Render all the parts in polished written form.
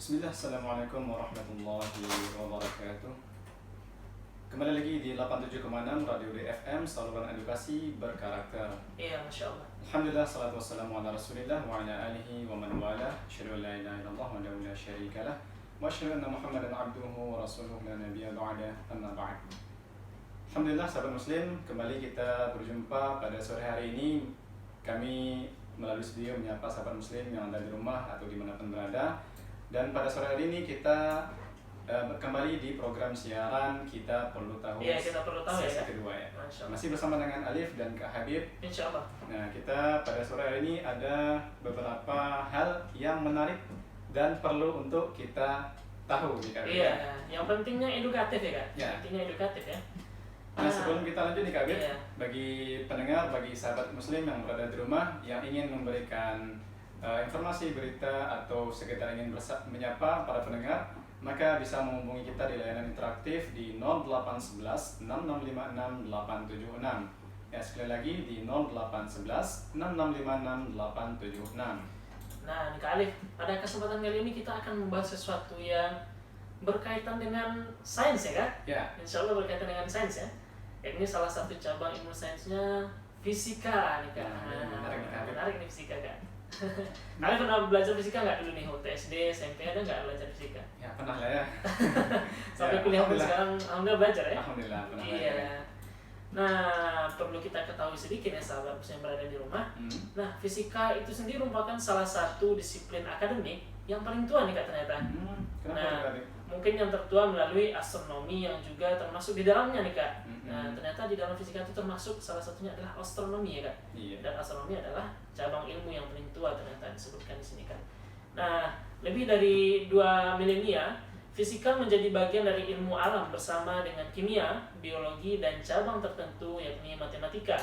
Bismillah, Assalamualaikum warahmatullahi wabarakatuh. Kembali lagi di 87,6 Radio DFM, saluran edukasi berkarakter. Iya, Masya Allah. Alhamdulillah, salatu wassalamu ala rasulillah wa ala alihi wa man wala. Asyhadu an la ilaha illallah wa la syarika lah. Wa asyhadu anna Muhammadan abduhu wa rasuluhu la nabiyya ba'da, amma ba'd. Alhamdulillah, sahabat muslim, kembali kita berjumpa pada sore hari ini. Kami melalui studio menyapa sahabat muslim yang ada di rumah atau dimanapun berada. Dan pada sore hari ini kita kembali di program siaran Kita Perlu Tahu. Iya, kita perlu tahu sesi ya. kedua ya. Masya Allah. Masih bersama dengan Alif dan Kak Habib. Insya Allah. Nah, kita pada sore hari ini ada beberapa hal yang menarik dan perlu untuk kita tahu nih Kak Habib. Iya, yang pentingnya edukatif ya Kak. Ya. Intinya edukatif ya. Nah, sebelum kita lanjut nih Kak Habib, Iya. bagi pendengar, bagi sahabat muslim yang berada di rumah yang ingin memberikan informasi, berita, atau sekedar ingin menyapa para pendengar, maka bisa menghubungi kita di layanan interaktif di 0811 6656 876. Ya, sekali lagi di 0811 6656 876. Nah, nih Kak Alif, pada kesempatan kali ini kita akan membahas sesuatu yang berkaitan dengan sains ya Kak? Ya. Insya Allah berkaitan dengan sains ya. Ini salah satu cabang ilmu sainsnya fisika nih Kak. Nah, menarik nih, Kak. Menarik nih fisika Kak. Kalian pernah belajar fisika nggak dulu nih waktu SD, SMP ada nggak belajar fisika? Ya, pernah lah ya. Sampai Ya, kuliah pun alhamdulillah. sekarang alhamdulillah belajar ya. Alhamdulillah pernah lah Iya. ya. Nah, perlu kita ketahui sedikit ya sahabat yang berada di rumah. Nah, fisika itu sendiri merupakan salah satu disiplin akademik yang paling tua nih Kak ternyata. Kenapa Nah, Kak Habib? mungkin yang tertua melalui astronomi yang juga termasuk di dalamnya nih Kak. Mm-mm. Nah, ternyata di dalam fisika itu termasuk salah satunya adalah astronomi ya Kak. Iya. Dan astronomi adalah cabang ilmu yang paling tua ternyata disebutkan di sini kan. Nah, lebih dari 2 milenia, fisika menjadi bagian dari ilmu alam bersama dengan kimia, biologi, dan cabang tertentu yakni matematika.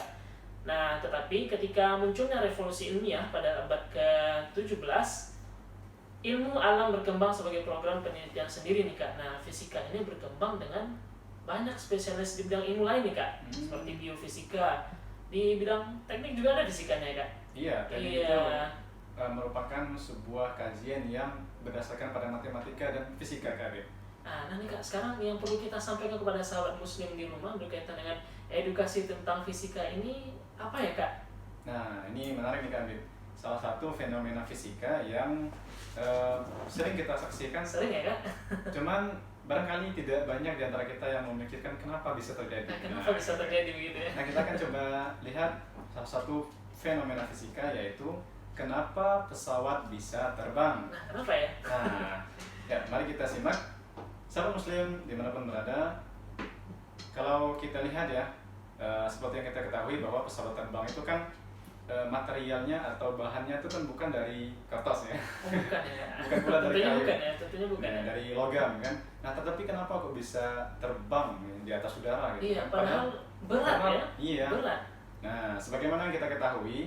Nah, tetapi ketika munculnya revolusi ilmiah pada abad ke-17, ilmu alam berkembang sebagai program penelitian sendiri nih Kak. Nah, fisika ini berkembang dengan banyak spesialis di bidang ilmu lain nih Kak, seperti biofisika. Di bidang teknik juga ada fisikanya ya Kak. Iya, tadi Iya. itu merupakan sebuah kajian yang berdasarkan pada matematika dan fisika Kak Habib. Nah nih Kak, sekarang yang perlu kita sampaikan kepada sahabat muslim di rumah berkaitan dengan edukasi tentang fisika ini apa ya Kak? Nah, ini menarik nih Kak Habib. Salah satu fenomena fisika yang sering kita saksikan, Sering ya Kak? cuman barangkali tidak banyak di antara kita yang memikirkan kenapa bisa terjadi. Nah, kenapa bisa terjadi begitu ya? Nah, kita akan coba lihat salah satu fenomena fisika, yaitu kenapa pesawat bisa terbang. Nah, kenapa ya? Nah, ya, mari kita simak. Sahabat muslim dimanapun berada, kalau kita lihat ya, seperti yang kita ketahui bahwa pesawat terbang itu kan materialnya atau bahannya itu kan bukan dari kertas ya, Oh, bukan ya. bukan pula dari Tentunya kayu. bukan ya, tentunya bukan Nah, ya. dari logam kan. Nah, tetapi kenapa kok bisa terbang di atas udara gitu Iya, kan? padahal berat ya. Iya. Berat. Nah, sebagaimana yang kita ketahui,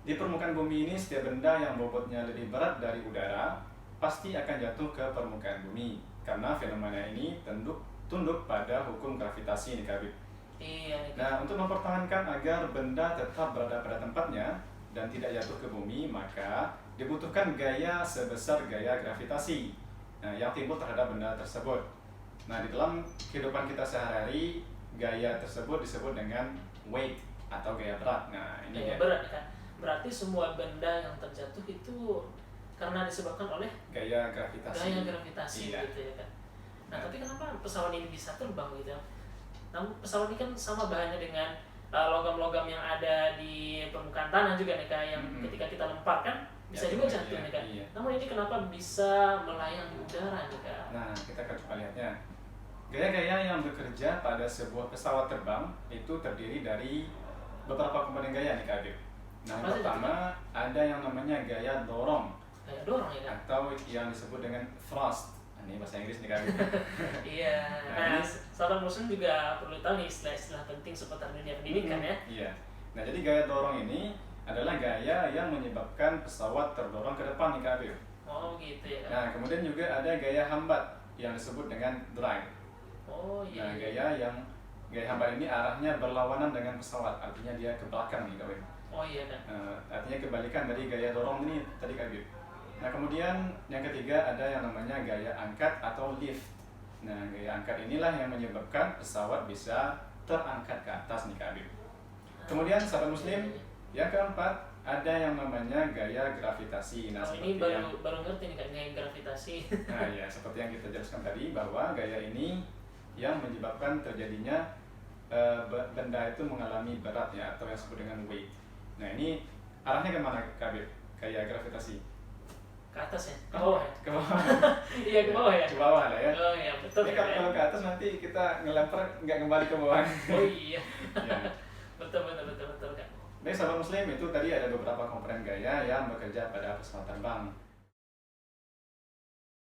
di permukaan bumi ini setiap benda yang bobotnya lebih berat dari udara pasti akan jatuh ke permukaan bumi, karena fenomena ini tunduk pada hukum gravitasi nih Kak Habib. Iya nih Kak. Nah, untuk mempertahankan agar benda tetap berada pada tempatnya dan tidak jatuh ke bumi, maka dibutuhkan gaya sebesar gaya gravitasi yang timbul terhadap benda tersebut. Nah, di dalam kehidupan kita sehari-hari, gaya tersebut disebut dengan weight atau gaya berat. Nah, ini Gaya dia. berat ya Kak. Berarti semua benda yang terjatuh itu karena disebabkan oleh Gaya gravitasi. gaya gravitasi Iya. gitu ya Kak. Nah, tapi kenapa pesawat ini bisa terbang gitu ya? Namun pesawat ini kan sama bahannya dengan logam-logam yang ada di permukaan tanah juga nih Kak, yang Mm-mm. ketika kita lemparkan bisa Ya, juga iya, jatuh nih Kak. iya. Namun ini kenapa bisa melayang di udara nih Kak? Nah, kita akan coba lihatnya. Gaya-gaya yang bekerja pada sebuah pesawat terbang itu terdiri dari beberapa komponen gaya nih Kak Habib. Nah, yang Apa saja pertama ada yang namanya gaya dorong Kayak dorong ya Kak? atau yang disebut dengan thrust. Nah, ini bahasa Inggris nih Kak Habib. Iya. Nah, Nah, ini- sahabat muslim juga perlu tahu nih istilah-istilah penting seputar dunia pendidikan ya. Iya. Nah, jadi gaya dorong ini adalah gaya yang menyebabkan pesawat terdorong ke depan nih Kak Habib. Oh gitu ya Kak. Nah, kemudian juga ada gaya hambat yang disebut dengan drag. Oh Nah, iya. gaya hambat ini arahnya berlawanan dengan pesawat, artinya dia ke belakang nih Kak Habib. Oh iya Kak. Artinya kebalikan dari gaya dorong ini tadi Kak Habib. Nah, kemudian yang ketiga ada yang namanya gaya angkat atau lift. Nah, gaya angkat inilah yang menyebabkan pesawat bisa terangkat ke atas nih Kak Habib. Kemudian sahabat muslim, yang keempat ada yang namanya gaya gravitasi. Nah, ini baru ngerti nih Kak, gaya gravitasi. Nah, ya seperti yang kita jelaskan tadi bahwa gaya ini yang menyebabkan terjadinya benda itu mengalami berat ya, atau yang disebut dengan weight. Nah, ini arahnya kemana Kak Habib? Gaya gravitasi? Ke atas ya? Ke bawah ya? Ke bawah. Iya, ke bawah ya? Ke bawah lah ya. Oh iya, betul Ini ya. kalau ke atas nanti kita ngelempar nggak kembali ke bawah. Oh iya. Ya. Betul Kak. Baik sahabat muslim, itu tadi ada beberapa komponen gaya yang bekerja pada pesawat terbang.